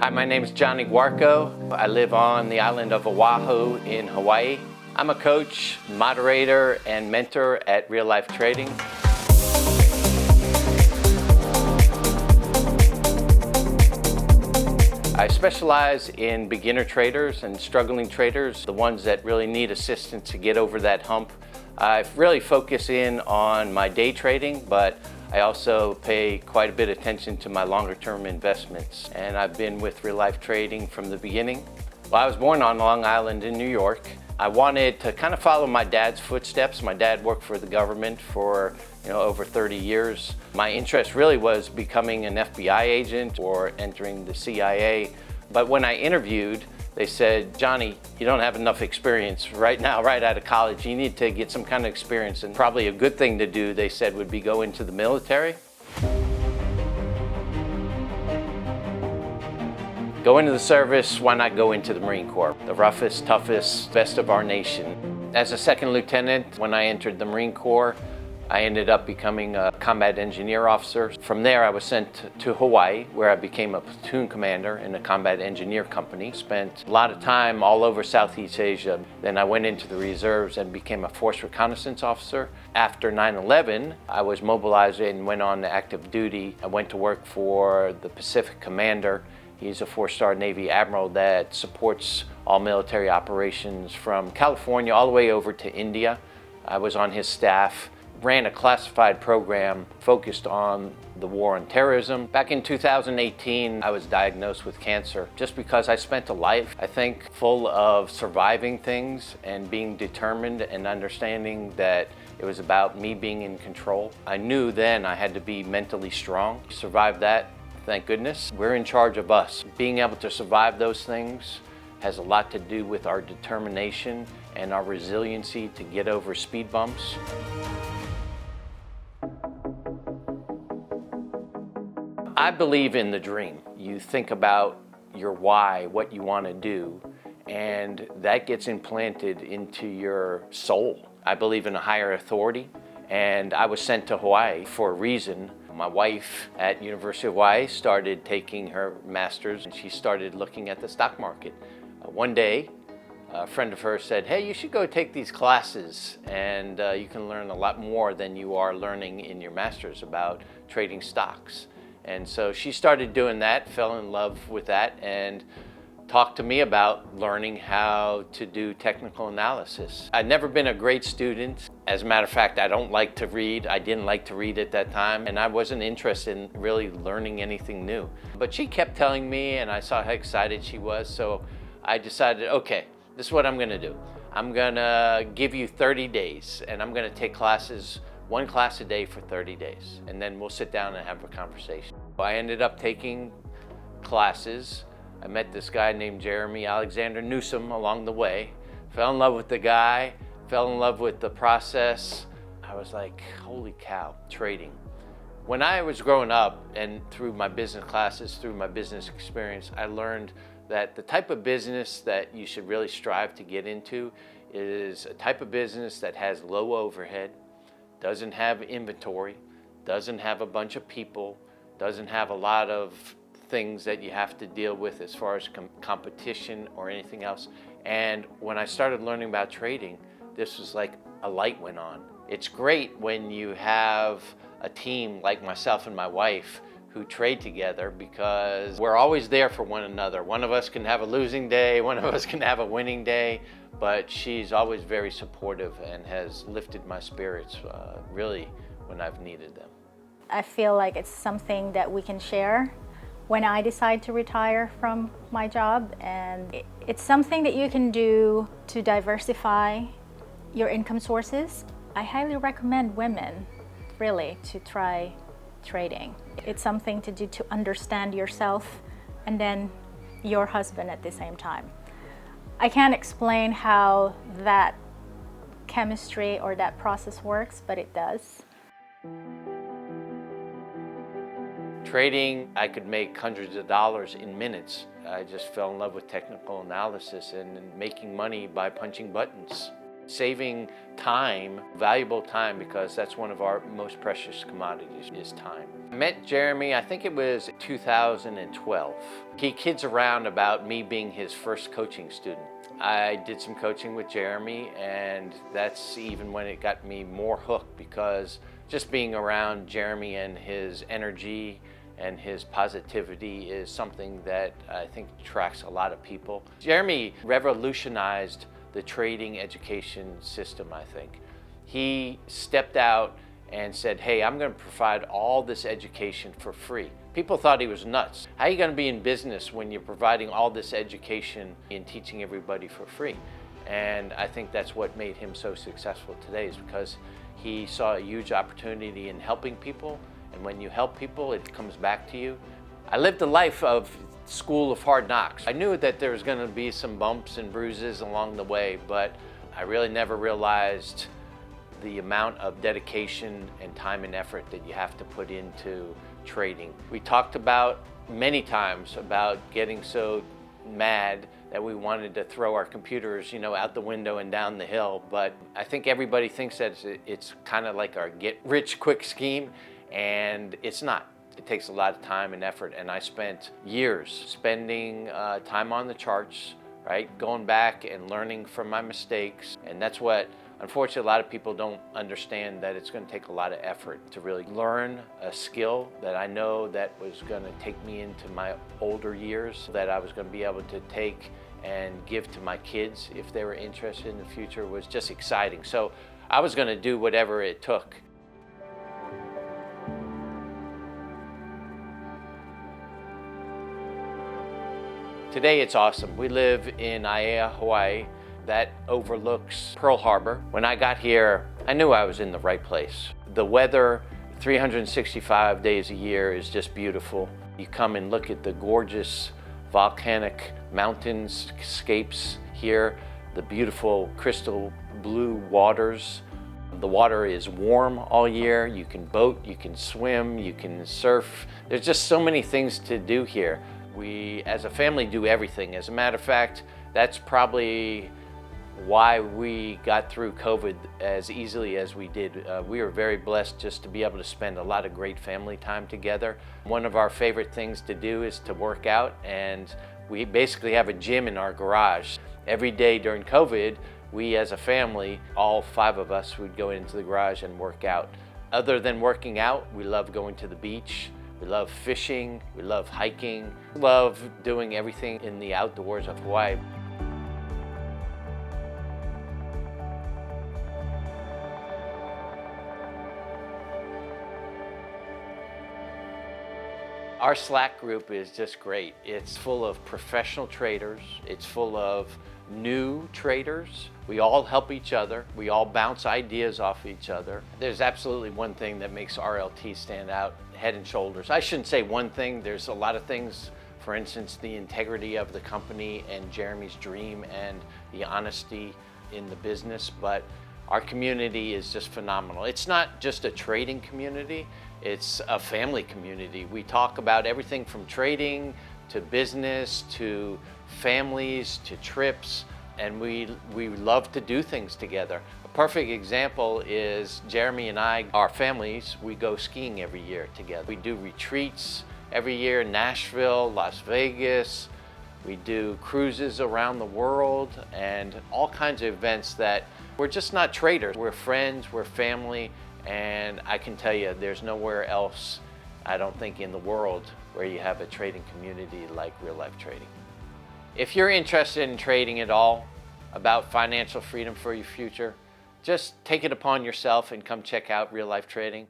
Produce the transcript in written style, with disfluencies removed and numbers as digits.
Hi, my name is Jonny Guarco. I live on the island of Oahu in Hawaii. I'm a coach, moderator, and mentor at Real Life Trading. I specialize in beginner traders and struggling traders, the ones that really need assistance to get over that hump. I really focus in on my day trading, but I also pay quite a bit of attention to my longer term investments. And I've been with Real Life Trading from the beginning. Well, I was born on Long Island in New York. I wanted to kind of follow my dad's footsteps. My dad worked for the government for over 30 years. My interest really was becoming an FBI agent or entering the CIA. But when I interviewed, they said, Johnny, you don't have enough experience right now, right out of college. You need to get some kind of experience. And probably a good thing to do, they said, would be go into the military. Go into the service, why not go into the Marine Corps? The roughest, toughest, best of our nation. As a second lieutenant, when I entered the Marine Corps, I ended up becoming a combat engineer officer. From there, I was sent to Hawaii, where I became a platoon commander in a combat engineer company. Spent a lot of time all over Southeast Asia. Then I went into the reserves and became a force reconnaissance officer. After 9/11, I was mobilized and went on to active duty. I went to work for the Pacific Commander. He's a 4-star Navy admiral that supports all military operations from California all the way over to India. I was on his staff. Ran a classified program focused on the war on terrorism. Back in 2018, I was diagnosed with cancer just because I spent a life, I think, full of surviving things and being determined and understanding that it was about me being in control. I knew then I had to be mentally strong. Survived that, thank goodness. We're in charge of us. Being able to survive those things has a lot to do with our determination and our resiliency to get over speed bumps. I believe in the dream. You think about your why, what you want to do, and that gets implanted into your soul. I believe in a higher authority, and I was sent to Hawaii for a reason. My wife at University of Hawaii started taking her master's, and she started looking at the stock market. One day, a friend of hers said, hey, you should go take these classes, and you can learn a lot more than you are learning in your master's about trading stocks. And so she started doing that, fell in love with that, and talked to me about learning how to do technical analysis. I'd never been a great student. As a matter of fact, I don't like to read. I didn't like to read at that time, and I wasn't interested in really learning anything new. But she kept telling me, and I saw how excited she was, so I decided, okay, this is what I'm gonna do. I'm gonna give you 30 days, and I'm gonna take classes, one class a day for 30 days, and then we'll sit down and have a conversation. I ended up taking classes. I met this guy named Jeremy Alexander Newsom along the way. Fell in love with the guy, fell in love with the process. I was like, holy cow, trading. When I was growing up and through my business classes, through my business experience, I learned that the type of business that you should really strive to get into is a type of business that has low overhead, doesn't have inventory, doesn't have a bunch of people, doesn't have a lot of things that you have to deal with as far as competition or anything else. And when I started learning about trading, this was like a light went on. It's great when you have a team like myself and my wife who trade together because we're always there for one another. One of us can have a losing day, one of us can have a winning day, but she's always very supportive and has lifted my spirits really when I've needed them. I feel like it's something that we can share when I decide to retire from my job, and it's something that you can do to diversify your income sources. I highly recommend women really to try trading. It's something to do to understand yourself and then your husband at the same time. I can't explain how that chemistry or that process works, but it does. Trading, I could make hundreds of dollars in minutes. I just fell in love with technical analysis and making money by punching buttons. saving time, valuable time, because that's one of our most precious commodities is time. I met Jeremy, I think it was 2012. He kids around about me being his first coaching student. I did some coaching with Jeremy, and that's even when it got me more hooked, because just being around Jeremy and his energy and his positivity is something that I think attracts a lot of people. Jeremy revolutionized the trading education system, I think. He stepped out and said, hey, I'm going to provide all this education for free. People thought he was nuts. How are you going to be in business when you're providing all this education and teaching everybody for free? And I think that's what made him so successful today, is because he saw a huge opportunity in helping people. And when you help people, it comes back to you. I lived a life of school of hard knocks. I knew that there was going to be some bumps and bruises along the way, but I really never realized the amount of dedication and time and effort that you have to put into trading. We talked about many times about getting so mad that we wanted to throw our computers, out the window and down the hill. But I think everybody thinks that it's kind of like our get-rich-quick scheme, and it's not. It takes a lot of time and effort, and I spent years spending time on the charts, right? Going back and learning from my mistakes, and that's what, unfortunately, a lot of people don't understand, that it's going to take a lot of effort to really learn a skill that I know that was going to take me into my older years, that I was going to be able to take and give to my kids if they were interested in the future. Was just exciting. So I was going to do whatever it took. Today it's awesome. We live in Aiea, Hawaii. That overlooks Pearl Harbor. When I got here, I knew I was in the right place. The weather, 365 days a year, is just beautiful. You come and look at the gorgeous volcanic mountainscapes here, the beautiful crystal blue waters. The water is warm all year. You can boat, you can swim, you can surf. There's just so many things to do here. We, as a family, do everything. As a matter of fact, that's probably why we got through COVID as easily as we did. We were very blessed just to be able to spend a lot of great family time together. One of our favorite things to do is to work out, and we basically have a gym in our garage. Every day during COVID, we as a family, all 5 of us, would go into the garage and work out. Other than working out, we love going to the beach. We love fishing, we love hiking, we love doing everything in the outdoors of Hawaii. Our Slack group is just great. It's full of professional traders. It's full of new traders. We all help each other. We all bounce ideas off each other. There's absolutely one thing that makes RLT stand out head and shoulders. I shouldn't say one thing. There's a lot of things. For instance, the integrity of the company and Jeremy's dream and the honesty in the business. But our community is just phenomenal. It's not just a trading community. It's a family community. We talk about everything from trading to business to families to trips, and we love to do things together. A perfect example is Jeremy and I, our families, we go skiing every year together. We do retreats every year in Nashville, Las Vegas. We do cruises around the world and all kinds of events that we're just not traders. We're friends, we're family, and I can tell you there's nowhere else, I don't think, in the world where you have a trading community like Real Life Trading. If you're interested in trading at all, about financial freedom for your future, just take it upon yourself and come check out Real Life Trading.